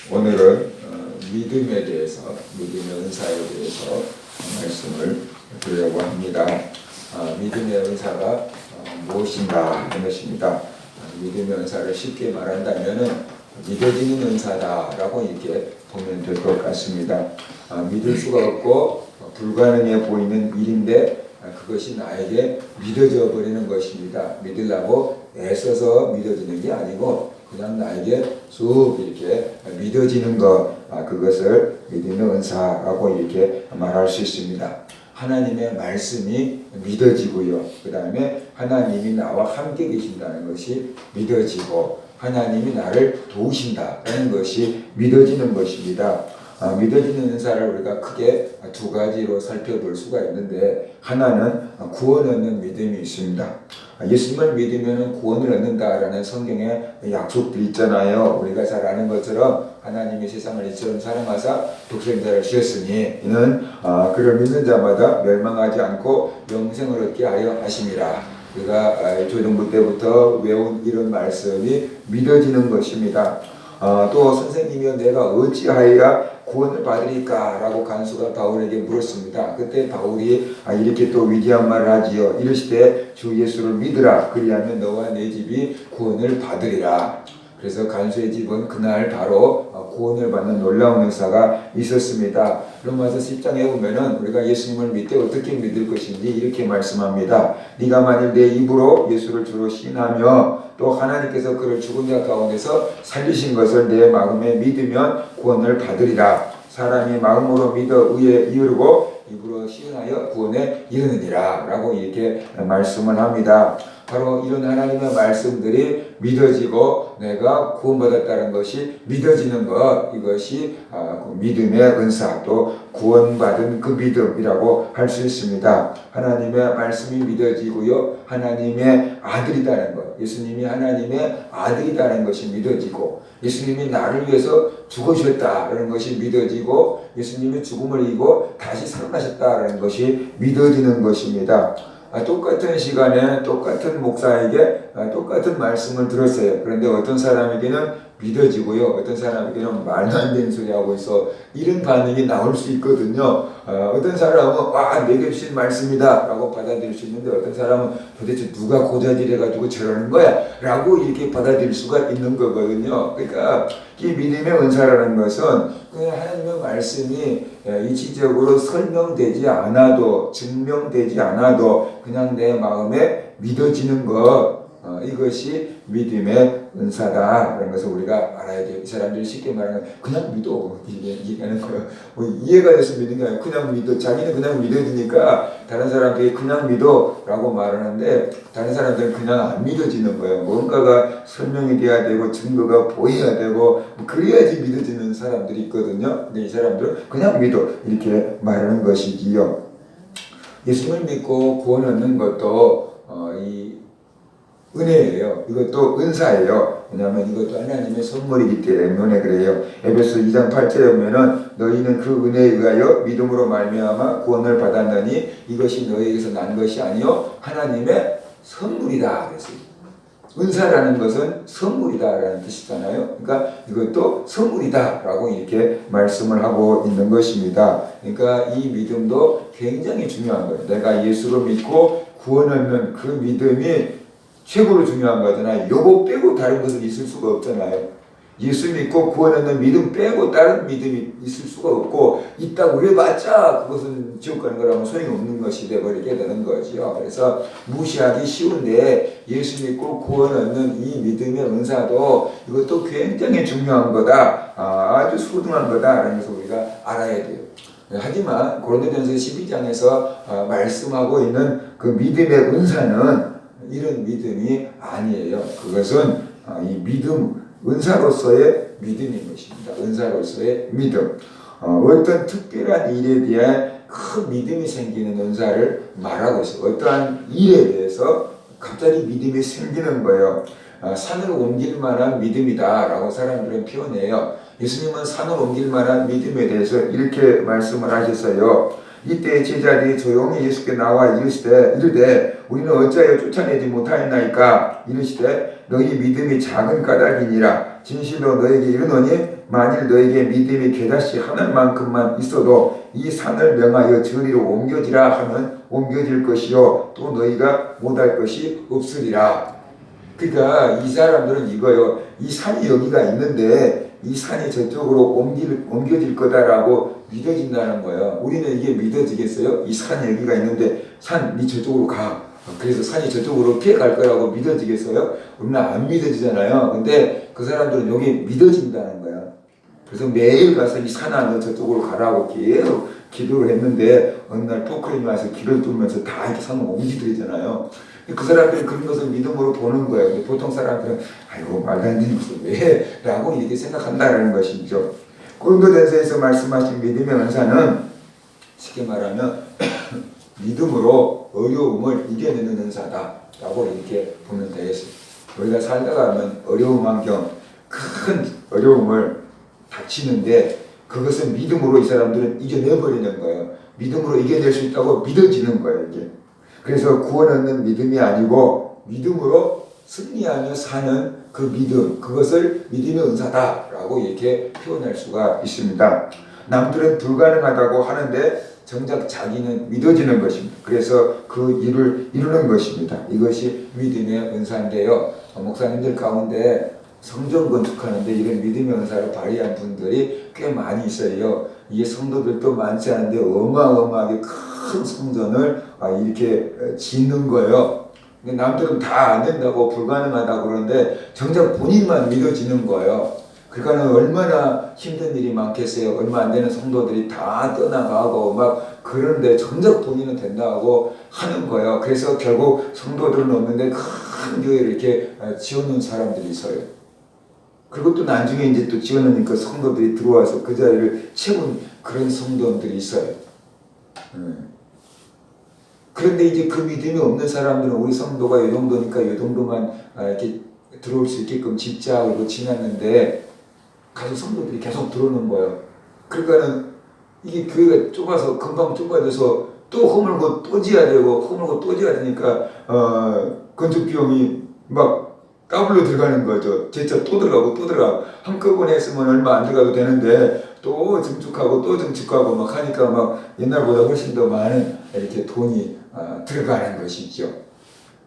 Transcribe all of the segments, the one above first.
오늘은 믿음에 대해서, 믿음의 은사에 대해서 말씀을 드리려고 합니다. 믿음의 은사가 무엇인가 하는 것입니다. 믿음의 은사를 쉽게 말한다면 믿어지는 은사다라고 이렇게 보면 될 것 같습니다. 믿을 수가 없고 불가능해 보이는 일인데 그것이 나에게 믿어져 버리는 것입니다. 믿으려고 애써서 믿어지는 게 아니고 그냥 나에게 쑥 이렇게 믿어지는 것, 그것을 믿음의 은사라고 이렇게 말할 수 있습니다. 하나님의 말씀이 믿어지고요. 그 다음에 하나님이 나와 함께 계신다는 것이 믿어지고 하나님이 나를 도우신다는 것이 믿어지는 것입니다. 믿어지는 은사를 우리가 크게 두 가지로 살펴볼 수가 있는데, 하나는 구원 얻는 믿음이 있습니다. 예수님을 믿으면 구원을 얻는다라는 성경에 약속도 있잖아요. 우리가 잘 아는 것처럼 하나님이 세상을 이처럼 사랑하사 독생자를 주셨으니 이는 그를 믿는 자마다 멸망하지 않고 영생을 얻게 하려 하심이라. 우리가 초등부 때부터 외운 이런 말씀이 믿어지는 것입니다. 또 선생님이여 내가 어찌하여야 구원을 받으리까? 라고 간수가 바울에게 물었습니다. 그때 바울이 이렇게 또 위대한 말을 하지요. 이르시되 주 예수를 믿으라. 그리하면 너와 내 집이 구원을 받으리라. 그래서 간수의 집은 그날 바로 구원을 받는 놀라운 역사가 있었습니다. 로마서 10장에 보면은 우리가 예수님을 믿되 어떻게 믿을 것인지 이렇게 말씀합니다. 네가 만일 내 입으로 예수를 주로 시인하며 또 하나님께서 그를 죽은 자 가운데서 살리신 것을 내 마음에 믿으면 구원을 받으리라. 사람이 마음으로 믿어 의에 이르고 입으로 시인하여 구원에 이르느니라 라고 이렇게 말씀을 합니다. 바로 이런 하나님의 말씀들이 믿어지고 내가 구원받았다는 것이 믿어지는 것, 이것이 믿음의 은사, 또 구원받은 그 믿음이라고 할 수 있습니다. 하나님의 말씀이 믿어지고요, 하나님의 아들이라는 것, 예수님이 하나님의 아들이라는 것이 믿어지고, 예수님이 나를 위해서 죽으셨다라는 것이 믿어지고, 예수님이 죽음을 이기고 다시 살아나셨다라는 것이 믿어지는 것입니다. 똑같은 시간에 똑같은 목사에게 똑같은 말씀을 들었어요. 그런데 어떤 사람에게는 믿어지고요, 어떤 사람에게는 말도 안 되는 소리 하고 있어, 이런 반응이 나올 수 있거든요. 어떤 사람은 내게 주신 말씀이다 라고 받아들일 수 있는데, 어떤 사람은 도대체 누가 고자질해 가지고 저러는 거야 라고 이렇게 받아들일 수가 있는 거거든요. 그러니까 이 믿음의 은사라는 것은 그냥 하나님의 말씀이 이치적으로 설명되지 않아도, 증명되지 않아도 그냥 내 마음에 믿어지는 것, 이것이 믿음의 은사다라는 것을 우리가 알아야 돼요. 이 사람들이 쉽게 말하는 그냥 믿어, 얘기하는 거예요. 이해가 돼서 믿는 게 아니라 그냥 믿어. 자기는 그냥 믿어지니까 다른 사람들이 그냥 믿어 라고 말하는데, 다른 사람들은 그냥 안 믿어지는 거예요. 뭔가가 설명이 돼야 되고 증거가 보여야 되고 그래야지 믿어지는 사람들이 있거든요. 근데 이 사람들은 그냥 믿어 이렇게 말하는 것이지요. 예수님을 믿고 구원 얻는 것도 이 은혜예요. 이것도 은사예요. 왜냐하면 이것도 하나님의 선물이기 때문에 그래요. 에베소 2장 8절에 보면은 너희는 그 은혜에 의하여 믿음으로 말미암아 구원을 받았느니 이것이 너희에게서 난 것이 아니요 하나님의 선물이다. 그래서 은사라는 것은 선물이다라는 뜻이잖아요. 그러니까 이것도 선물이다라고 이렇게 말씀을 하고 있는 것입니다. 그러니까 이 믿음도 굉장히 중요한 거예요. 내가 예수를 믿고 구원 얻는 그 믿음이 최고로 중요한 거잖아요. 요거 빼고 다른 것은 있을 수가 없잖아요. 예수 믿고 구원 얻는 믿음 빼고 다른 믿음이 있을 수가 없고, 있다고 그래봤자 그것은 지옥 가는 거라면 소용없는 것이 되어버리게 되는 거죠. 그래서 무시하기 쉬운데 예수 믿고 구원 얻는 이 믿음의 은사도 이것도 굉장히 중요한 거다, 아주 소중한 거다라는 것을 우리가 알아야 돼요. 하지만 고린도전서 12장에서 말씀하고 있는 그 믿음의 은사는 이런 믿음이 아니에요. 그것은 이 믿음, 은사로서의 믿음인 것입니다. 은사로서의 믿음. 어떤 특별한 일에 대한 큰 믿음이 생기는 은사를 말하고 있어요. 어떠한 일에 대해서 갑자기 믿음이 생기는 거예요. 산을 옮길 만한 믿음이다 라고 사람들은 표현해요. 예수님은 산을 옮길 만한 믿음에 대해서 이렇게 말씀을 하셨어요. 이때 제자들이 조용히 예수께 나와 이르되 우리는 어찌하여 쫓아내지 못하였나이까? 이르시되 너희 믿음이 작은 까닭이니라. 진실로 너에게 이르노니 만일 너에게 믿음이 겨자씨 하늘만큼만 있어도 이 산을 명하여 저리로 옮겨지라 하면 옮겨질 것이요 또 너희가 못할 것이 없으리라. 그러니까 이 사람들은 이거요. 이 산이 여기가 있는데 이 산이 저쪽으로 옮겨질 거다라고 믿어진다는 거예요. 우리는 이게 믿어지겠어요? 이 산이 여기가 있는데 산이 저쪽으로 가. 그래서 산이 저쪽으로 피해갈 거라고 믿어지겠어요? 우리는 안 믿어지잖아요. 근데 그 사람들은 여기 믿어진다는 거예요. 그래서 매일 가서 이 산 안으로 저쪽으로 가라고 계속 기도를 했는데 어느 날 포크레인이 와서 길을 뚫면서 다 이렇게 산을 옮기더래잖아요. 그 사람들이 그런 것을 믿음으로 보는 거예요. 근데 보통 사람들은 아이고 말도 안 되는 것을 왜? 라고 이렇게 생각한다는 것이죠. 고린도전서에서 말씀하신 믿음의 은사는 쉽게 말하면 믿음으로 어려움을 이겨내는 은사다 라고 이렇게 보면 되겠습니다. 우리가 살다가 하면 어려운 환경, 큰 어려움을 닥치는데 그것은 믿음으로 이 사람들은 이겨내버리는 거예요. 믿음으로 이겨낼 수 있다고 믿어지는 거예요. 이게. 그래서 구원 얻는 믿음이 아니고 믿음으로 승리하며 사는 그 믿음, 그것을 믿음의 은사다라고 이렇게 표현할 수가 있습니다. 남들은 불가능하다고 하는데 정작 자기는 믿어지는 것입니다. 그래서 그 일을 이루는 것입니다. 이것이 믿음의 은사인데요. 목사님들 가운데 성전 건축하는데 이런 믿음의 은사를 발휘한 분들이 꽤 많이 있어요. 이게 성도들도 많지 않은데 어마어마하게 큰 성전을 이렇게 짓는 거예요. 남들은 다 안 된다고 불가능하다고 그러는데 정작 본인만 믿어지는 거예요. 그러니까 얼마나 힘든 일이 많겠어요. 얼마 안 되는 성도들이 다 떠나가고 막 그런데 정작 본인은 된다고 하는 거예요. 그래서 결국 성도들은 없는데 큰 교회를 이렇게 지어놓은 사람들이 있어요. 그리고 또 나중에 이제 또 지어놓으니까 성도들이 들어와서 그 자리를 채운 그런 성도들이 있어요. 그런데 이제 그 믿음이 없는 사람들은 우리 성도가 이 정도니까 이 정도만 이렇게 들어올 수 있게끔 짓자 그러고 지났는데 가서 성도들이 계속 들어오는 거예요. 그러니까는 이게 교회가 좁아서 금방 좁아져서 또 허물고 또 지어야 되고 허물고 또 지어야 되니까 건축 비용이 막 더블로 들어가는 거죠. 제차 또 들어가고 또 들어가고 한꺼번에 했으면 얼마 안 들어가도 되는데 또 증축하고 또 증축하고 막 하니까 막 옛날보다 훨씬 더 많은 이렇게 돈이 들어가는 것이죠.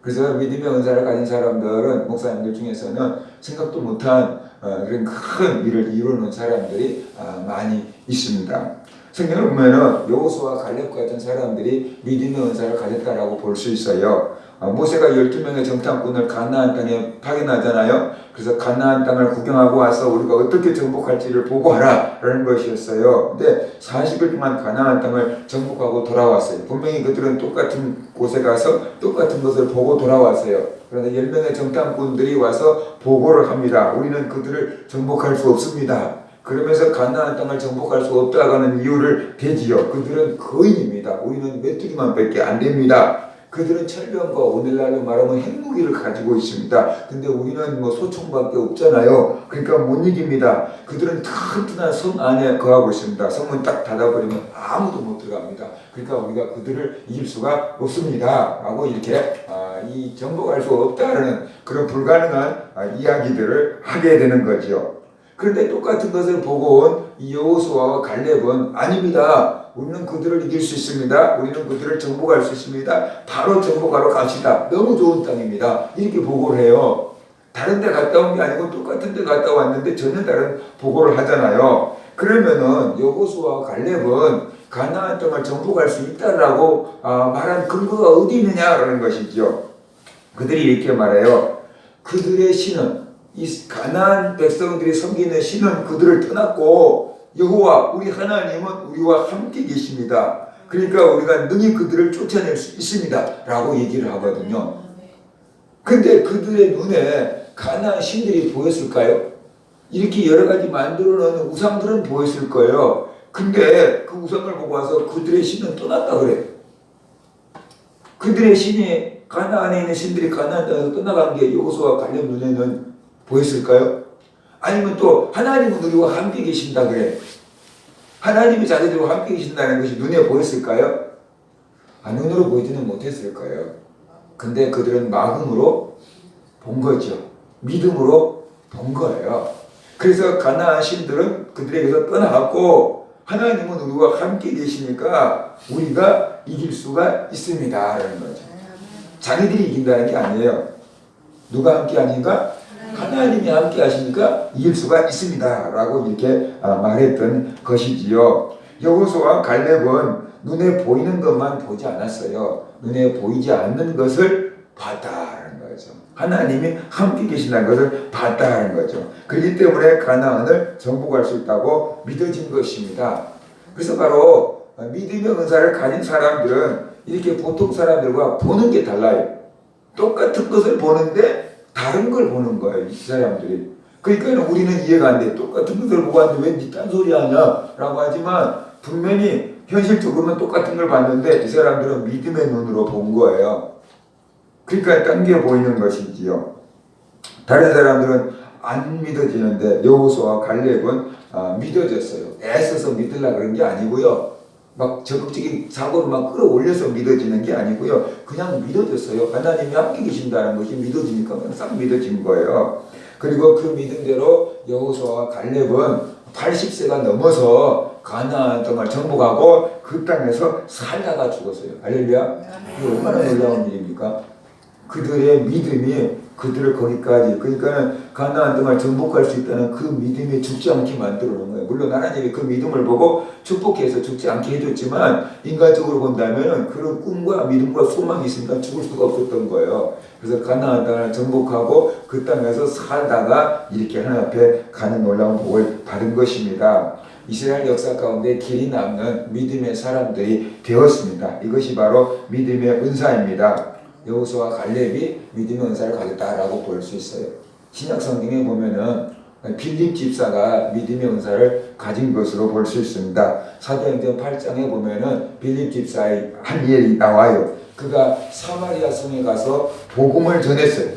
그래서 믿음의 은사를 가진 사람들은 목사님들 중에서는 생각도 못한 그런 큰 일을 이루는 사람들이 많이 있습니다. 성경을 보면은 여호수아와 갈렙 같은 사람들이 믿음의 은사를 가졌다라고 볼 수 있어요. 모세가 12명의 정탐꾼을 가나안 땅에 파견하잖아요. 그래서 가나안 땅을 구경하고 와서 우리가 어떻게 정복할지를 보고하라 라는 것이었어요. 근데 40일 동안 가나안 땅을 정복하고 돌아왔어요. 분명히 그들은 똑같은 곳에 가서 똑같은 것을 보고 돌아왔어요. 그런데 10명의 정탐꾼들이 와서 보고를 합니다. 우리는 그들을 정복할 수 없습니다. 그러면서 가나안 땅을 정복할 수 없다고 하는 이유를 대지요. 그들은 거인입니다. 우리는 메뚜기만 밖에 안 됩니다. 그들은 철병과 오늘날로 말하면 핵무기를 가지고 있습니다. 근데 우리는 뭐 소총밖에 없잖아요. 그러니까 못 이깁니다. 그들은 튼튼한 성 안에 거하고 있습니다. 성문 딱 닫아버리면 아무도 못 들어갑니다. 그러니까 우리가 그들을 이길 수가 없습니다. 라고 이렇게 이 정복할 수 없다는 그런 불가능한 이야기들을 하게 되는 거죠. 그런데 똑같은 것을 보고 온 이 여호수아와 갈렙은 아닙니다. 우리는 그들을 이길 수 있습니다. 우리는 그들을 정복할 수 있습니다. 바로 정복하러 갑시다. 너무 좋은 땅입니다. 이렇게 보고를 해요. 다른 데 갔다 온 게 아니고 똑같은 데 갔다 왔는데 전혀 다른 보고를 하잖아요. 그러면은 여호수아와 갈렙은 가나안 땅을 정복할 수 있다라고 말한 근거가 어디 있느냐라는 것이죠. 그들이 이렇게 말해요. 그들의 신은 이 가나안 백성들이 섬기는 신은 그들을 떠났고 여호와 우리 하나님은 우리와 함께 계십니다. 그러니까 우리가 능히 그들을 쫓아낼 수 있습니다. 라고 얘기를 하거든요. 근데 그들의 눈에 가나안 신들이 보였을까요? 이렇게 여러 가지 만들어 놓은 우상들은 보였을 거예요. 근데 그 우상을 보고 와서 그들의 신은 떠났다 그래요. 그들의 신이 가나안에 있는 신들이 가나안 땅에서 떠나간 게 여호수아와 갈렙 눈에는 보였을까요? 아니면 또 하나님은 우리와 함께 계신다 그래. 하나님이 자기들과 함께 계신다는 것이 눈에 보였을까요? 눈으로 보이지는 못했을 거예요. 근데 그들은 마음으로 본 거죠. 믿음으로 본 거예요. 그래서 가나안 신들은 그들에게서 떠나갔고 하나님은 우리와 함께 계시니까 우리가 이길 수가 있습니다 라는 거죠. 자기들이 이긴다는 게 아니에요. 누가 함께 하니까? 하나님이 함께 하시니까 이길 수가 있습니다 라고 이렇게 말했던 것이지요. 여호수아와 갈렙은 눈에 보이는 것만 보지 않았어요. 눈에 보이지 않는 것을 봤다는 거죠. 하나님이 함께 계신다는 것을 봤다는 거죠. 그렇기 때문에 가나안을 정복할 수 있다고 믿어진 것입니다. 그래서 바로 믿음의 은사를 가진 사람들은 이렇게 보통 사람들과 보는 게 달라요. 똑같은 것을 보는데 다른 걸 보는 거예요, 이 사람들이. 그러니까 우리는 이해가 안 돼. 똑같은 것을 보고 왔는데 왜 니 딴소리 하냐? 라고 하지만 분명히 현실적으로는 똑같은 걸 봤는데 이 사람들은 믿음의 눈으로 본 거예요. 그러니까 딴 게 보이는 것이지요. 다른 사람들은 안 믿어지는데 여호수아와 갈렙은 믿어졌어요. 애써서 믿으려고 그런 게 아니고요. 막 적극적인 사고를 막 끌어올려서 믿어지는 게 아니고요. 그냥 믿어졌어요. 하나님이 함께 계신다는 것이 믿어지니까 그냥 싹 믿어진 거예요. 그리고 그 믿음대로 여호수아와 갈렙은 80세가 넘어서 가나안 땅을 정복하고 그 땅에서 살다가 죽었어요. 할렐루야. 이게 얼마나 놀라운 일입니까? 그들의 믿음이 그들을 거기까지, 그러니까 가나안 땅을 정복할 수 있다는 그 믿음이 죽지 않게 만들어 놓은 거예요. 물론 하나님이 그 믿음을 보고 축복해서 죽지 않게 해줬지만 인간적으로 본다면 그런 꿈과 믿음과 소망이 있으니까 죽을 수가 없었던 거예요. 그래서 가나안 땅을 정복하고 그 땅에서 살다가 이렇게 하나님 앞에 가는 놀라운 복을 받은 것입니다. 이스라엘 역사 가운데 길이 남는 믿음의 사람들이 되었습니다. 이것이 바로 믿음의 은사입니다. 여호수아와 갈렙이 믿음의 은사를 가졌다라고 볼 수 있어요. 신약 성경에 보면은 빌립 집사가 믿음의 은사를 가진 것으로 볼 수 있습니다. 사도행전 8장에 보면은 빌립 집사의 한 일이 나와요. 그가 사마리아 성에 가서 복음을 전했어요.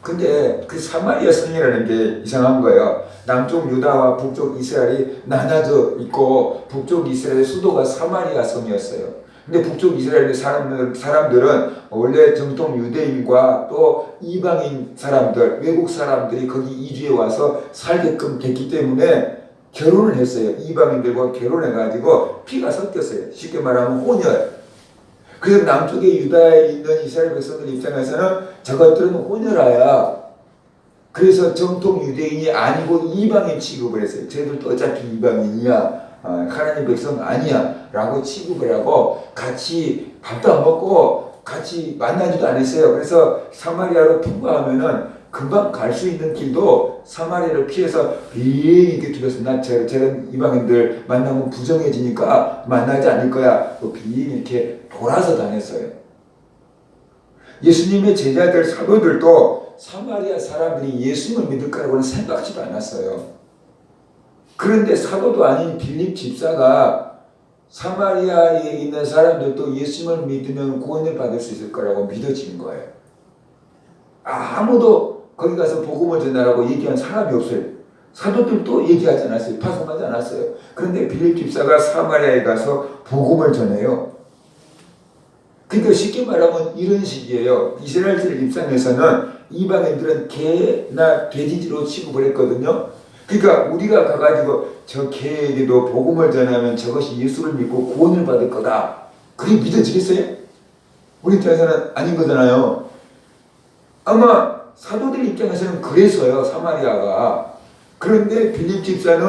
근데 그 사마리아 성이라는 게 이상한 거예요. 남쪽 유다와 북쪽 이스라엘이 나눠져 있고 북쪽 이스라엘의 수도가 사마리아 성이었어요. 근데 북쪽 이스라엘 사람들은 원래 정통 유대인과 또 이방인 사람들, 외국 사람들이 거기 이주해 와서 살게끔 됐기 때문에 결혼을 했어요. 이방인들과 결혼해가지고 피가 섞였어요. 쉽게 말하면 혼혈. 그래서 남쪽에 유다에 있는 이스라엘 백성들 입장에서는 저것들은 혼혈아야. 그래서 정통 유대인이 아니고 이방인 취급을 했어요. 쟤들도 어차피 이방인이야. 하나님 백성 아니야 라고 취급을 하고 같이 밥도 안 먹고 같이 만나지도 않았어요. 그래서 사마리아로 통과하면은 금방 갈 수 있는 길도 사마리아를 피해서 비행기 둘러서 나 저런 이방인들 만나면 부정해지니까 만나지 않을 거야. 비행기 이렇게 돌아서 다녔어요. 예수님의 제자들 사도들도 사마리아 사람들이 예수님을 믿을 거라고는 생각지도 않았어요. 그런데 사도도 아닌 빌립 집사가 사마리아에 있는 사람들도 예수님을 믿으면 구원을 받을 수 있을 거라고 믿어진 거예요. 아무도 거기 가서 복음을 전하라고 얘기한 사람이 없어요. 사도들도 얘기하지 않았어요. 파송하지 않았어요. 그런데 빌립 집사가 사마리아에 가서 복음을 전해요. 그러니까 쉽게 말하면 이런 식이에요. 이스라엘들 입장에서는 이방인들은 개나 돼지로 취급을 했거든요. 그러니까 우리가 가가지고 저 개에게도 복음을 전하면 저것이 예수를 믿고 구원을 받을 거다. 그게 믿어지겠어요? 우리 입장에서는 아닌 거잖아요. 아마 사도들 입장에서는 그래서요, 사마리아가. 그런데 빌립 집사는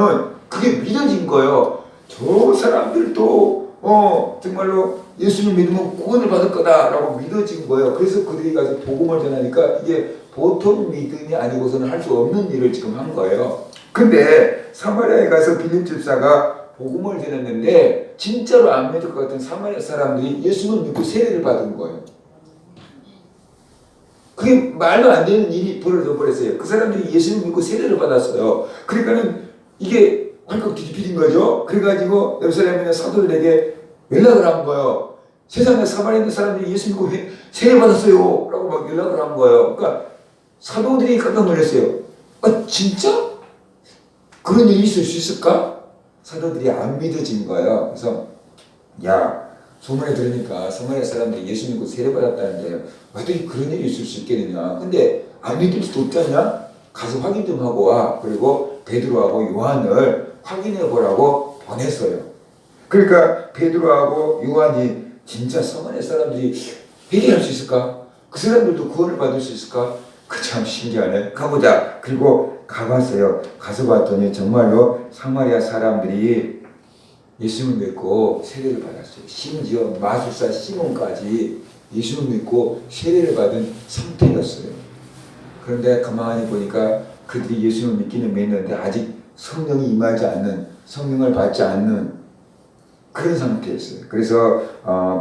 그게 믿어진 거예요. 저 사람들도 정말로 예수를 믿으면 구원을 받을 거다라고 믿어진 거예요. 그래서 그들이 가서 복음을 전하니까 이게 보통 믿음이 아니고서는 할 수 없는 일을 지금 한 거예요. 근데 사마리아에 가서 빌립 집사가 복음을 전했는데 진짜로 안 믿을 것 같은 사마리아 사람들이 예수를 믿고 세례를 받은 거예요. 그게 말도 안 되는 일이 벌어져 버렸어요. 그 사람들이 예수를 믿고 세례를 받았어요. 그러니까는 이게 활컥 뒤집힌 거죠. 그래가지고 예루살렘에 있는 사도들에게 연락을 한 거예요. 세상에 사마리아 있는 사람들이 예수 믿고 세례 받았어요. 라고 막 연락을 한 거예요. 그러니까 사도들이 깜짝 놀랐어요. 진짜? 그런 일이 있을 수 있을까? 사도들이 안 믿어진 거예요. 그래서 소문에 들으니까 사마리아 사람들이 예수 믿고 세례받았다는데 어떻게 그런 일이 있을 수 있겠느냐. 근데 안 믿을 수도 없지 않냐? 가서 확인 좀 하고 와. 그리고 베드로하고 요한을 확인해 보라고 보냈어요. 그러니까 베드로하고 요한이 진짜 서머네 사람들이 회개할 수 있을까? 그 사람들도 구원을 받을 수 있을까? 그 참 신기하네. 가보자. 그리고 가봤어요. 가서 봤더니 정말로 사마리아 사람들이 예수님을 믿고 세례를 받았어요. 심지어 마술사 시몬까지 예수님을 믿고 세례를 받은 상태였어요. 그런데 가만히 보니까 그들이 예수님을 믿기는 믿는데 아직 성령이 임하지 않는, 성령을 받지 않는 그런 상태였어요. 그래서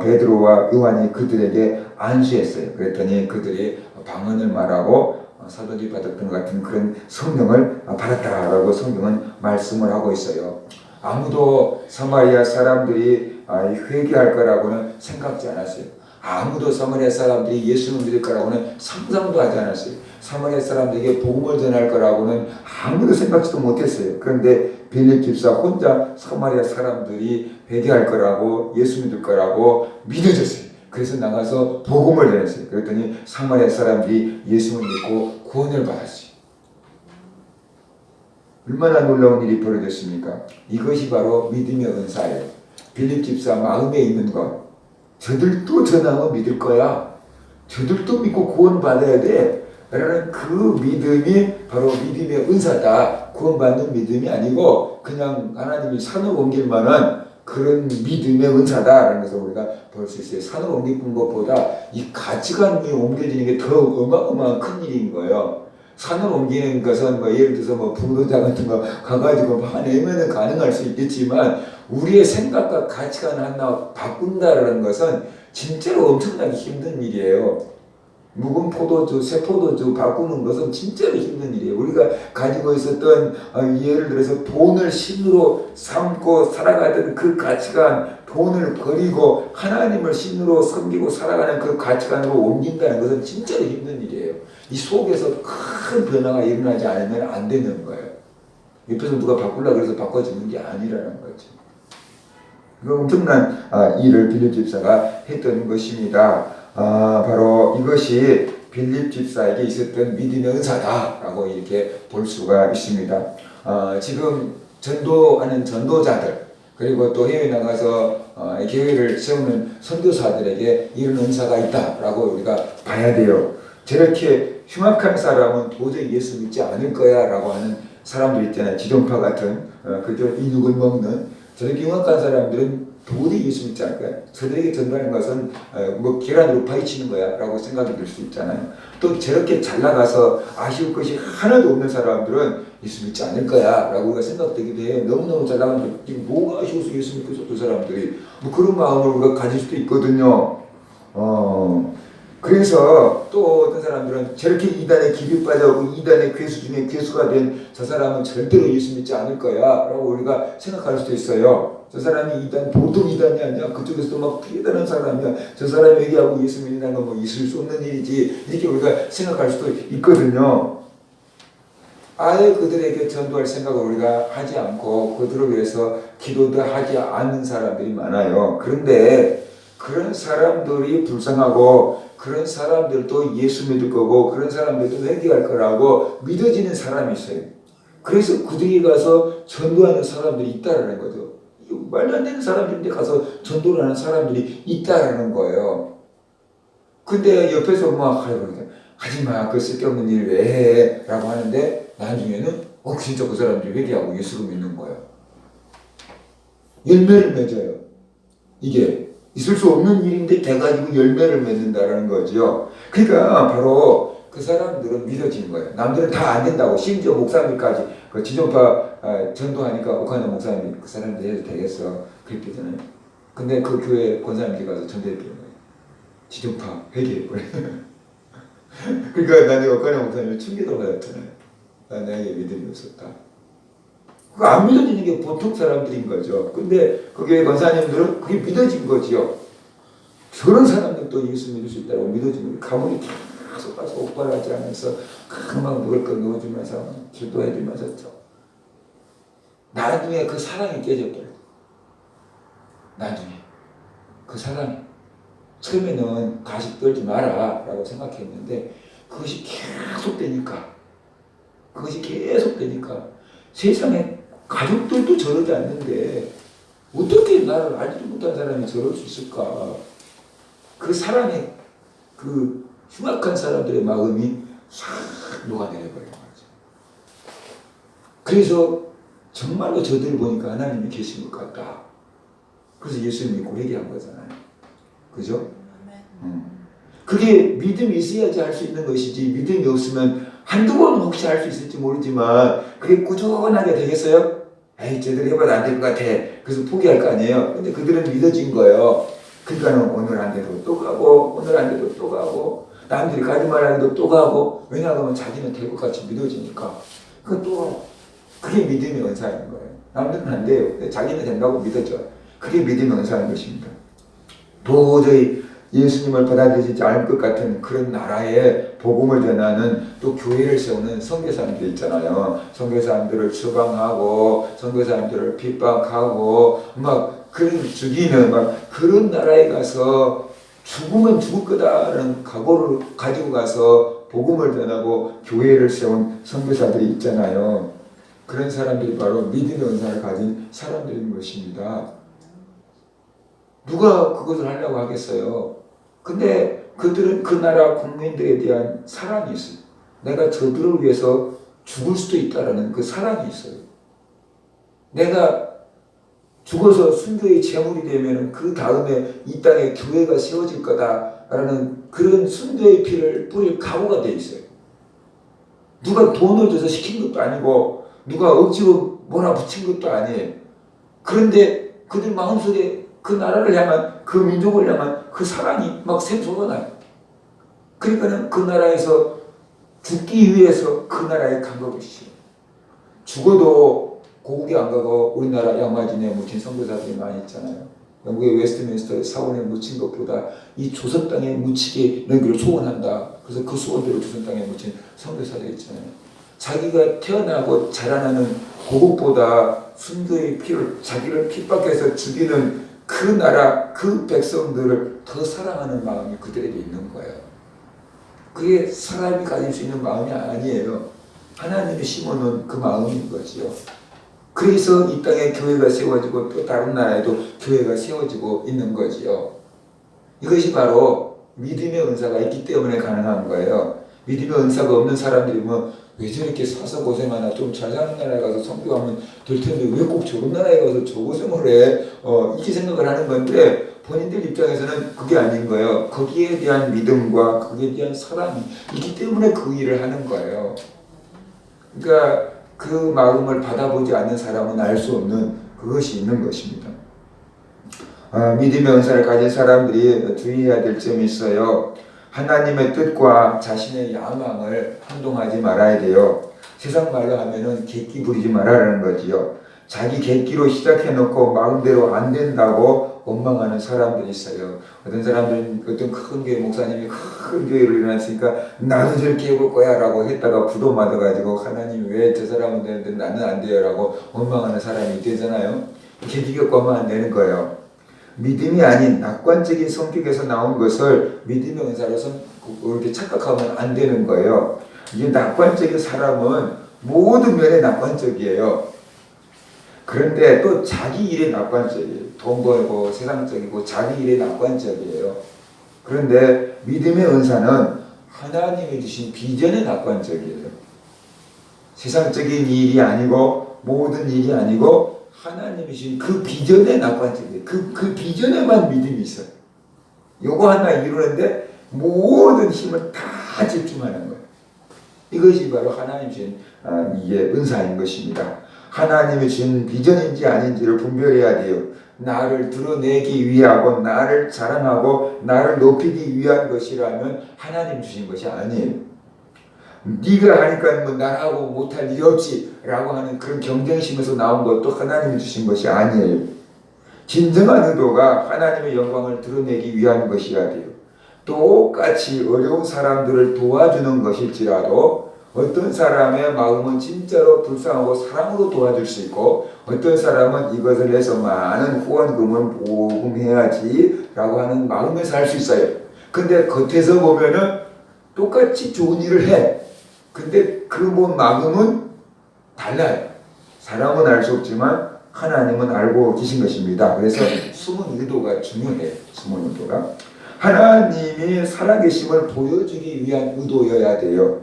베드로와 요한이 그들에게 안수했어요. 그랬더니 그들이 방언을 말하고 사도들이 받았던 것 같은 그런 성령을 받았다라고 성경은 말씀을 하고 있어요. 아무도 사마리아 사람들이 회개할 거라고는 생각지 않았어요. 아무도 사마리아 사람들이 예수를 믿을 거라고는 상상도 하지 않았어요. 사마리아 사람들에게 복음을 전할 거라고는 아무도 생각지도 못했어요. 그런데 빌립 집사 혼자 사마리아 사람들이 회개할 거라고, 예수 믿을 거라고 믿어졌어요. 그래서 나가서 복음을 전했어요. 그랬더니 사마리아 사람들이 예수를 믿고 구원을 받았어요. 얼마나 놀라운 일이 벌어졌습니까? 이것이 바로 믿음의 은사예요. 빌립 집사 마음에 있는 것. 저들도 전하면 믿을 거야. 저들도 믿고 구원 받아야 돼. 라는 그 믿음이 바로 믿음의 은사다. 구원받는 믿음이 아니고 그냥 하나님이 산을 옮길 만한 그런 믿음의 은사다라는 것을 우리가 볼 수 있어요. 산을 옮기는 것보다 이 가치관이 옮겨지는 게 더 어마어마한 큰 일인 거예요. 산을 옮기는 것은 예를 들어서 부동산 같은 거 가가지고 내면은 가능할 수 있겠지만 우리의 생각과 가치관 하나 바꾼다라는 것은 진짜로 엄청나게 힘든 일이에요. 묵은 포도주, 새 포도주 바꾸는 것은 진짜로 힘든 일이에요. 우리가 가지고 있었던 예를 들어서 돈을 신으로 삼고 살아가던 그 가치관, 돈을 버리고 하나님을 신으로 섬기고 살아가는 그 가치관으로 옮긴다는 것은 진짜로 힘든 일이에요. 이 속에서 큰 변화가 일어나지 않으면 안 되는 거예요. 옆에서 누가 바꾸려고 해서 바꿔주는 게 아니라는 거죠. 그 엄청난 일을 빌립 집사가 했던 것입니다. 바로 이것이 빌립 집사에게 있었던 믿음의 은사다라고 이렇게 볼 수가 있습니다. 지금 전도하는 전도자들 그리고 또 해외 나가서 교회를 세우는 선교사들에게 이런 은사가 있다라고 우리가 봐야 돼요. 저렇게 흉악한 사람은 도저히 예수 믿지 않을 거야 라고 하는 사람들 있잖아요. 지존파 같은 그저 인육을 먹는 저렇게 흉악한 사람들은 도저히 예수 믿지 않을 거야. 저들에게 전도하는 것은 계란으로 파헤치는 거야 라고 생각이 들 수 있잖아요. 또 저렇게 잘 나가서 아쉬울 것이 하나도 없는 사람들은 예수 믿지 않을 거야 라고 우리가 생각되기도 해요. 너무너무 잘 나가는데 뭐가 아쉬워서 예수 믿겠어 그 사람들이. 그런 마음을 우리가 가질 수도 있거든요. 그래서 또 어떤 사람들은 저렇게 이단에 깊이 빠져고 이단의 괴수 중에 괴수가 된 저 사람은 절대로 예수 믿지 않을 거야 라고 우리가 생각할 수도 있어요. 저 사람이 이단 보통 이단이 아니야. 그쪽에서도 막 피해다는 사람이야. 저 사람이 얘기하고 예수 믿는다는 건 있을 수 없는 일이지. 이렇게 우리가 생각할 수도 있거든요. 아예 그들에게 전도할 생각을 우리가 하지 않고 그들을 위해서 기도도 하지 않는 사람들이 많아요. 그런데 그런 사람들이 불쌍하고 그런 사람들도 예수 믿을 거고 그런 사람들도 회개할 거라고 믿어지는 사람이 있어요. 그래서 그들이 가서 전도하는 사람들이 있다라는 거죠. 말도 안 되는 사람들인데 가서 전도를 하는 사람들이 있다라는 거예요. 근데 옆에서 하지마 그 쓸데없는 일 왜 해? 라고 하는데 나중에는 진짜 그 사람들이 회개하고 예수를 믿는 거예요. 열매를 맺어요. 이게 있을 수 없는 일인데 돼가지고 열매를 맺는다라는 거죠. 그러니까 바로 그 사람들은 믿어지는 거예요. 남들은 다 안 된다고. 심지어 목사님까지 그 지존파 전도하니까 오카노 목사님이 그 사람들 해도 되겠어 그랬대잖아요. 근데 그 교회 권사님들이 가서 전도했대요. 지존파 회개해버려. 그러니까 나는 오카노 목사님이 충격을 받았잖아요. 나에게 믿음이 없었다. 그거 안 믿어지는 게 보통 사람들인 거죠. 근데 그 교회 권사님들은 그게 믿어진 거지요. 저런 사람들도 예수 믿을 수 있다고 믿어지는 거예요. 가문이 계속 가서 옥발하지 않으면서 금방 먹을 거 넣어주면서 기도해주면서 나중에 그 사랑이 깨져버려요. 나중에 그 사랑이 처음에는 가식 떨지 마라 라고 생각했는데 그것이 계속 되니까 세상에 가족들도 저러지 않는데 어떻게 나를 알지도 못한 사람이 저럴 수 있을까? 그 사람의 그 흉악한 사람들의 마음이 싹 녹아내려버린 거죠. 그래서 정말로 저들을 보니까 하나님이 계신 것 같다. 그래서 예수님이 고백한 거잖아요. 그죠? 그게 믿음이 있어야지 할 수 있는 것이지, 믿음이 없으면 한두 번은 혹시 할 수 있을지 모르지만 그게 꾸준하게 되겠어요? 에이, 제대로 해봐도 안 될 것 같아. 그래서 포기할 거 아니에요. 근데 그들은 믿어진 거예요. 그러니까는 오늘 안 돼도 또 가고, 오늘 안 돼도 또 가고, 남들이 가지 말라고 해도 또 가고, 왜냐하면 자기는 될 것 같이 믿어지니까. 그게 믿음의 은사인 거예요. 남들은 안 돼요. 근데 자기는 된다고 믿어져. 그게 믿음의 은사인 것입니다. 도저히 예수님을 받아들이지 않을 것 같은 그런 나라에 복음을 전하는 또 교회를 세우는 선교사님들 있잖아요. 선교사님들을 추방하고 선교사님들을 핍박하고 막 그런 죽이는 막 그런 나라에 가서 죽으면 죽을 거다라는 각오를 가지고 가서 복음을 전하고 교회를 세운 선교사들이 있잖아요. 그런 사람들이 바로 믿음의 은사를 가진 사람들인 것입니다. 누가 그것을 하려고 하겠어요? 근데 그들은 그 나라 국민들에 대한 사랑이 있어요. 내가 저들을 위해서 죽을 수도 있다라는 그 사랑이 있어요. 내가 죽어서 순교의 제물이 되면 그 다음에 이 땅에 교회가 세워질 거다라는 그런 순교의 피를 뿌릴 각오가 돼 있어요. 누가 돈을 줘서 시킨 것도 아니고 누가 억지로 몰아붙인 것도 아니에요. 그런데 그들 마음속에 그 나라를 향한, 그 민족을 향한 그 사랑이 막 샘솟아나요. 그러니까는 그 나라에서 죽기 위해서 그 나라에 간 것이죠. 죽어도 고국에 안 가고 우리나라 양마진에 묻힌 선교사들이 많이 있잖아요. 영국의 웨스트민스터 사원에 묻힌 것보다 이 조선 땅에 묻히게 너희를 소원한다. 그래서 그 소원대로 조선 땅에 묻힌 선교사들이 있잖아요. 자기가 태어나고 자라나는 고국보다 순교의 피를 자기를 핍박해서 죽이는 그 나라 그 백성들을 더 사랑하는 마음이 그들에게 있는 거예요. 그게 사람이 가질 수 있는 마음이 아니에요. 하나님이 심어놓은 그 마음인 거지요. 그래서 이 땅에 교회가 세워지고 또 다른 나라에도 교회가 세워지고 있는 거지요. 이것이 바로 믿음의 은사가 있기 때문에 가능한 거예요. 믿음의 은사가 없는 사람들이 왜 저렇게 사서 고생하나, 좀 잘 사는 나라에 가서 선교하면 될 텐데 왜 꼭 저런 나라에 가서 저 고생을 해? 이렇게 생각을 하는 건데 본인들 입장에서는 그게 아닌 거예요. 거기에 대한 믿음과 거기에 대한 사랑이 있기 때문에 그 일을 하는 거예요. 그러니까 그 마음을 받아보지 않는 사람은 알 수 없는 그것이 있는 것입니다. 믿음의 은사를 가진 사람들이 주의해야 될 점이 있어요. 하나님의 뜻과 자신의 야망을 행동하지 말아야 돼요. 세상 말로 하면은 객기 부리지 말아라는 거지요. 자기 객기로 시작해놓고 마음대로 안 된다고 원망하는 사람들이 있어요. 어떤 사람들은 어떤 큰 교회 목사님이 큰 교회를 일어났으니까 나도 저렇게 해볼 거야 라고 했다가 부도 맞아가지고 하나님이 왜 저 사람은 되는데 나는 안 돼요 라고 원망하는 사람이 있대잖아요. 객기 갖고 하면 안 되는 거예요. 믿음이 아닌 낙관적인 성격에서 나온 것을 믿음의 은사로서 그렇게 착각하면 안 되는 거예요. 이 낙관적인 사람은 모든 면에 낙관적이에요. 그런데 또 자기 일에 낙관적이에요. 돈 벌고 세상적이고 자기 일에 낙관적이에요. 그런데 믿음의 은사는 하나님이 주신 비전에 낙관적이에요. 세상적인 일이 아니고 모든 일이 아니고 하나님이 주신 그 비전에 낙관적이에요. 그 비전에만 믿음이 있어요. 요거 하나 이루는데 모든 힘을 다 집중하는 거예요. 이것이 바로 하나님 주신 이게 은사인 것입니다. 하나님이 주신 비전인지 아닌지를 분별해야 돼요. 나를 드러내기 위하고 나를 자랑하고 나를 높이기 위한 것이라면 하나님 주신 것이 아니에요. 네가 하니까 나하고 못할 일이 없지 라고 하는 그런 경쟁심에서 나온 것도 하나님이 주신 것이 아니에요. 진정한 의도가 하나님의 영광을 드러내기 위한 것이어야 돼요. 똑같이 어려운 사람들을 도와주는 것일지라도 어떤 사람의 마음은 진짜로 불쌍하고 사랑으로 도와줄 수 있고 어떤 사람은 이것을 해서 많은 후원금을 모금해야지 라고 하는 마음에서 할 수 있어요. 근데 겉에서 보면은 똑같이 좋은 일을 해. 근데 그 마음은 달라요. 사람은 알 수 없지만 하나님은 알고 계신 것입니다. 그래서 숨은 의도가 중요해요. 숨은 의도가 하나님이 살아계심을 보여주기 위한 의도여야 돼요.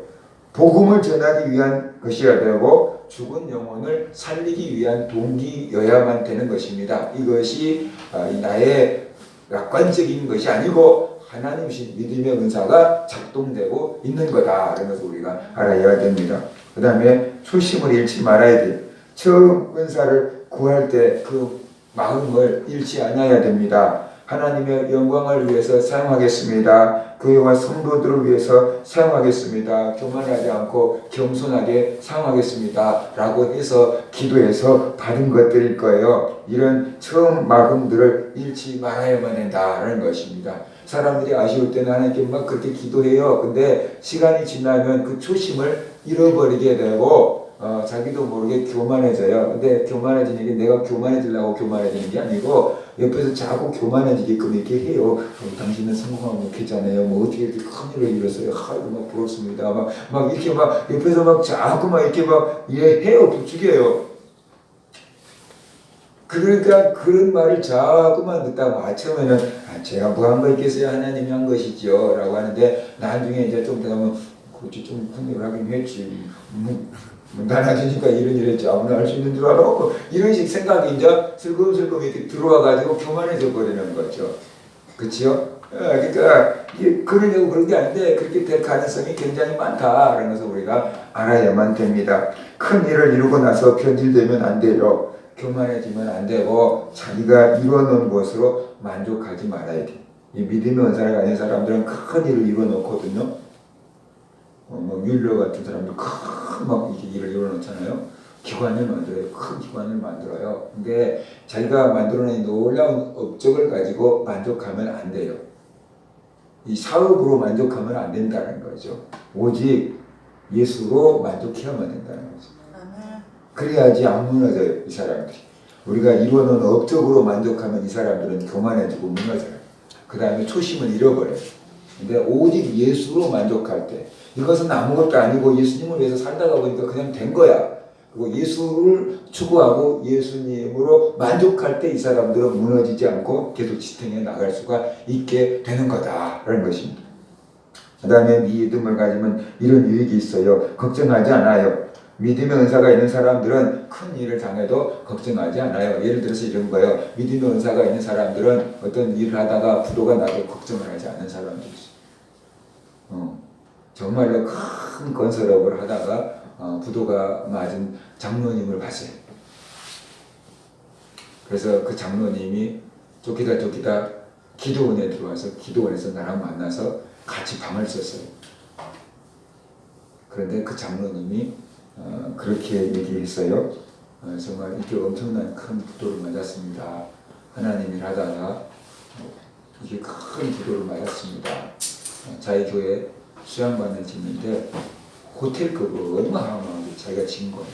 복음을 전하기 위한 것이어야 되고 죽은 영혼을 살리기 위한 동기여야만 되는 것입니다. 이것이 나의 낙관적인 것이 아니고 하나님이신 믿음의 은사가 작동되고 있는 거다. 이런 것을 우리가 알아야 됩니다. 그 다음에 초심을 잃지 말아야 돼요. 처음 은사를 구할 때 그 마음을 잃지 않아야 됩니다. 하나님의 영광을 위해서 사용하겠습니다. 교회와 성도들을 위해서 사용하겠습니다. 교만하지 않고 겸손하게 사용하겠습니다. 라고 해서 기도해서 받은 것들일 거예요. 이런 처음 마음들을 잃지 말아야만 된다는 것입니다. 사람들이 아쉬울 때는 하나님께 막 그렇게 기도해요. 근데 시간이 지나면 그 초심을 잃어버리게 되고 자기도 모르게 교만해져요. 근데 교만해지는 게 내가 교만해지려고 교만해지는 게 아니고 옆에서 자꾸 교만해지게끔 이렇게 해요. 당신은 성공하면 좋겠잖아요. 뭐 어떻게 이렇게 큰 일을 이뤘어요. 아이고 막 부럽습니다. 막 이렇게 막 옆에서 막 자꾸 막 이렇게 막 해요. 부추겨요. 그러니까 그런 말을 자꾸만 듣다가 처음에는 제가 뭐 한 거 있겠어요. 하나님이 한 것이죠. 라고 하는데 나중에 이제 좀 되면 그렇지 좀 큰 일을 하긴 했지. 나눠지니까 이랬지 아무나 할 수 있는 줄 알아? 이런 식 생각이 이제 슬금슬금 이렇게 들어와가지고 교만해져 버리는 거죠. 그치요? 그러니까 그러려고 그런 게 아닌데 그렇게 될 가능성이 굉장히 많다라는 것을 우리가 알아야만 됩니다. 큰 일을 이루고 나서 변질되면 안 돼요. 교만해지면 안 되고 자기가 이루어놓은 것으로 만족하지 말아야 돼. 이 믿음의 은사를 가진 사람들은 큰 일을 이루어놓거든요. 뮬러 같은 사람도 큰 막 이렇게 일을 이루어놓잖아요. 기관을 만들어요. 큰 기관을 만들어요. 근데 자기가 만들어낸 놀라운 업적을 가지고 만족하면 안 돼요. 이 사업으로 만족하면 안 된다는 거죠. 오직 예수로 만족해야만 된다는 거죠. 그래야지 안 무너져요. 이 사람들이. 우리가 이루어놓은 업적으로 만족하면 이 사람들은 교만해지고 무너져요. 그 다음에 초심을 잃어버려요. 근데 오직 예수로 만족할 때 이것은 아무것도 아니고 예수님을 위해서 살다가 보니까 그냥 된 거야. 그리고 예수를 추구하고 예수님으로 만족할 때 이 사람들은 무너지지 않고 계속 지탱해 나갈 수가 있게 되는 거다라는 것입니다. 그 다음에 믿음을 가지면 이런 유익이 있어요. 걱정하지 않아요. 믿음의 은사가 있는 사람들은 큰 일을 당해도 걱정하지 않아요. 예를 들어서 이런 거예요. 믿음의 은사가 있는 사람들은 어떤 일을 하다가 부도가 나도 걱정을 하지 않는 사람들이 있어요. 정말로 큰 건설업을 하다가 부도가 맞은 장로님을 봤어요. 그래서 그 장로님이 쫓기다 기도원에 들어와서 기도원에서 나랑 만나서 같이 방을 썼어요. 그런데 그 장로님이 그렇게 얘기했어요. 정말 이렇게 엄청난 큰 부도를 맞았습니다. 하나님이 하다가 이게 큰 부도를 맞았습니다. 자기 교회 수양반을 짓는데 호텔급으로 얼마나 자기가 진 거예요.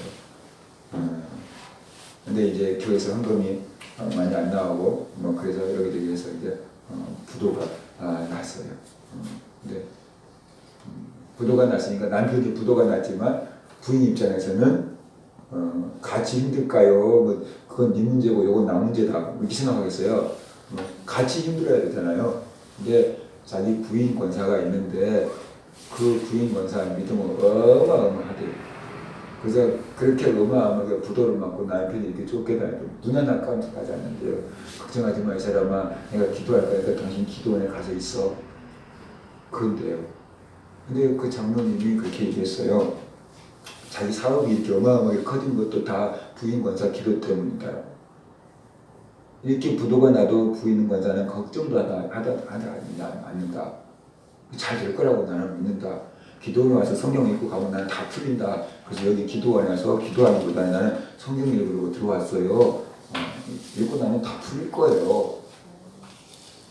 근데 이제 교회에서 헌금이 많이 안 나오고 뭐 그래서 여기저기에서 이제 부도가 났어요. 근데 부도가 났으니까 남편이 부도가 났지만 부인 입장에서는 같이 힘들까요? 뭐 그건 네 문제고 요건 나 문제다 이렇게 생각하겠어요. 같이 힘들어야 되잖아요. 근데 자기 부인 권사가 있는데 그 부인 권사의 믿음은 어마어마하대요. 그래서 그렇게 어마어마하게 부도를 맞고 남편이 이렇게 쫓겨다니고 눈 하나 깜짝하지 않는데요. 걱정하지 마 이 사람아, 내가 기도할 거니까 당신 기도원에 가서 있어. 그런데요. 근데 그 장로님이 그렇게 얘기했어요. 자기 사업이 이렇게 어마어마하게 커진 것도 다 부인 권사 기도 때문이다. 이렇게 부도가 나도 부인 권사는 걱정도 하지 않는다. 잘 될 거라고 나는 믿는다. 기도원에 와서 성경 읽고 가면 나는 다 풀린다. 그래서 여기 기도원에 와서 기도하기보다는 나는 성경 읽으려고 들어왔어요. 읽고 나면 다 풀릴 거예요.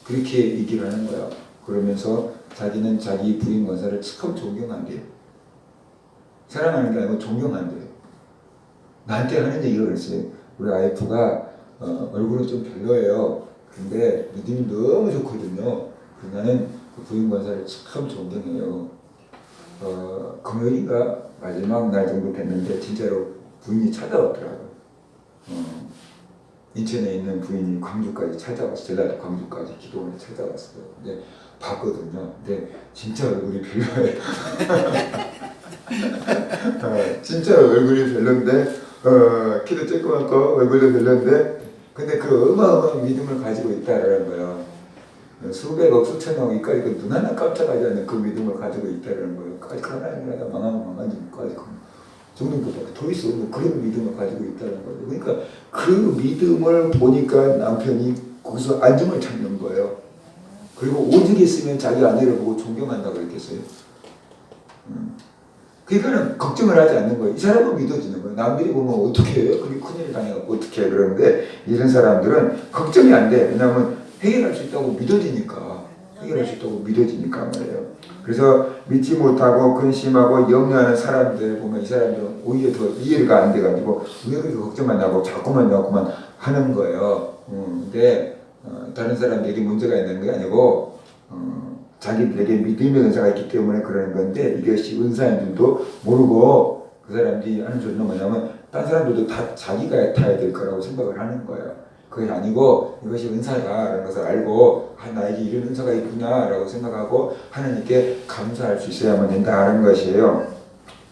그렇게 얘기를 하는 거야. 그러면서 자기는 자기 부인 권사를 참 존경한대요. 사랑하는 게 아니고 존경한대요. 나한테 하는 얘기가 그랬어요. 우리 와이프가 얼굴은 좀 별로예요. 근데 믿음이 너무 좋거든요. 나는 그 부인 권사를 참 존경해요. 금요일인가 마지막 날 정도 됐는데 진짜로 부인이 찾아왔더라고요. 인천에 있는 부인이 광주까지 찾아왔어요. 전라도 광주까지 기도원에 찾아왔어요. 근데 봤거든요. 근데 진짜 얼굴이 별로예요. 진짜 얼굴이 별론데 키도 조그맣고 얼굴도 별론데 근데 그 어마어마한 믿음을 가지고 있다라는 거예요. 수백억 수천억 이까지 그 눈 하나 깜짝하지 않는 그 믿음을 가지고 있다는 거예요. 하나님 나라 망하면 망하니까지 정도밖에 더 있어. 그런 믿음을 가지고 있다는 거예요. 그러니까 그 믿음을 보니까 남편이 거기서 안정을 찾는 거예요. 그리고 오직 있으면 자기 아내를 보고 존경한다고 그랬겠어요. 그러니까는 걱정을 하지 않는 거예요. 이 사람은 믿어지는 거예요. 남들이 보면 어떻게 해요? 그게 큰일 당해갖고 어떻게 해? 그러는데 이런 사람들은 걱정이 안 돼. 왜냐하면 해결할 수 있다고 믿어지니까. 해결할 수 있다고 믿어지니까 말이에요. 그래서 믿지 못하고 근심하고 염려하는 사람들 보면 이 사람들은 오히려 더 이해가 안 돼가지고 왜 그렇게 걱정만 하고 자꾸만 하는 거예요. 근데 다른 사람들이 문제가 있는 게 아니고 자기들에게 믿음의 은사가 있기 때문에 그러는 건데 이것이 은사인 줄도 모르고 그 사람들이 하는 소리는 뭐냐면 다른 사람들도 다 자기가 타야 될 거라고 생각을 하는 거예요. 그게 아니고 이것이 은사다라는 것을 알고 나에게 이런 은사가 있구나 라고 생각하고 하나님께 감사할 수 있어야만 된다는 것이에요.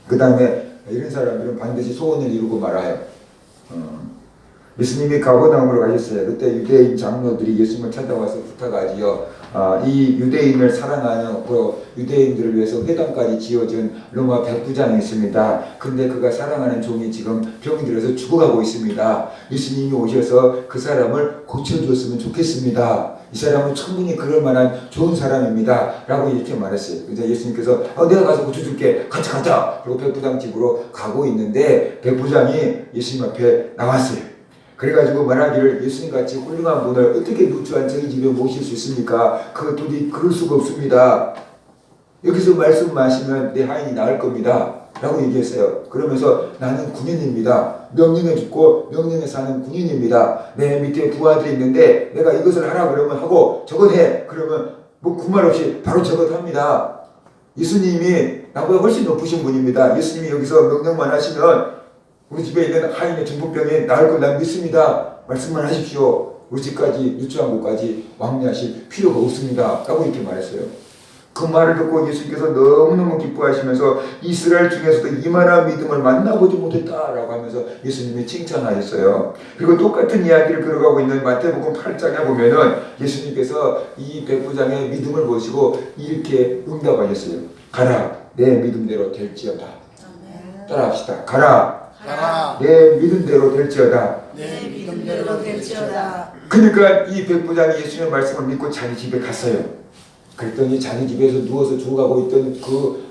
그 다음에 이런 사람들은 반드시 소원을 이루고 말아요. 예수님이 가버나움으로 가셨어요. 그때 유대인 장로들이 예수님을 찾아와서 부탁하지요. 이 유대인을 사랑하는 그 유대인들을 위해서 회당까지 지어준 로마 백부장이 있습니다. 근데 그가 사랑하는 종이 지금 병이 들어서 죽어가고 있습니다. 예수님이 오셔서 그 사람을 고쳐주었으면 좋겠습니다. 이 사람은 충분히 그럴 만한 좋은 사람입니다. 라고 이렇게 말했어요. 그래서 예수님께서 내가 가서 고쳐줄게. 같이 가자. 그리고 백부장 집으로 가고 있는데 백부장이 예수님 앞에 나왔어요. 그래가지고 말하기를 예수님같이 훌륭한 분을 어떻게 누추한 저희 집에 모실 수 있습니까? 도저히 그럴 수가 없습니다. 여기서 말씀하시면 내 하인이 나을 겁니다. 라고 얘기했어요. 그러면서 나는 군인입니다. 명령해 죽고 명령해 사는 군인입니다. 내 밑에 부하들이 있는데 내가 이것을 하라 그러면 하고 저것 해 그러면 뭐 구말 없이 바로 저것 합니다. 예수님이 나보다 훨씬 높으신 분입니다. 예수님이 여기서 명령만 하시면 우리 집에 있는 하인의 중풍병이 나을 걸 난 믿습니다. 말씀만 하십시오. 우리 집까지 유추한 곳까지 왕래하실 필요가 없습니다. 라고 이렇게 말했어요. 그 말을 듣고 예수님께서 너무너무 기뻐하시면서 이스라엘 중에서도 이만한 믿음을 만나보지 못했다라고 하면서 예수님이 칭찬하셨어요. 그리고 똑같은 이야기를 들어가고 있는 마태복음 8장에 보면은 예수님께서 이 백부장의 믿음을 보시고 이렇게 응답하셨어요. 가라, 내 믿음대로 될지어다. 따라합시다. 가라. 내 믿음대로 될지어다. 내 믿음대로 될지어다. 그러니까 이 백부장이 예수님의 말씀을 믿고 자기 집에 갔어요. 그랬더니 자기 집에서 누워서 죽어가고 있던 그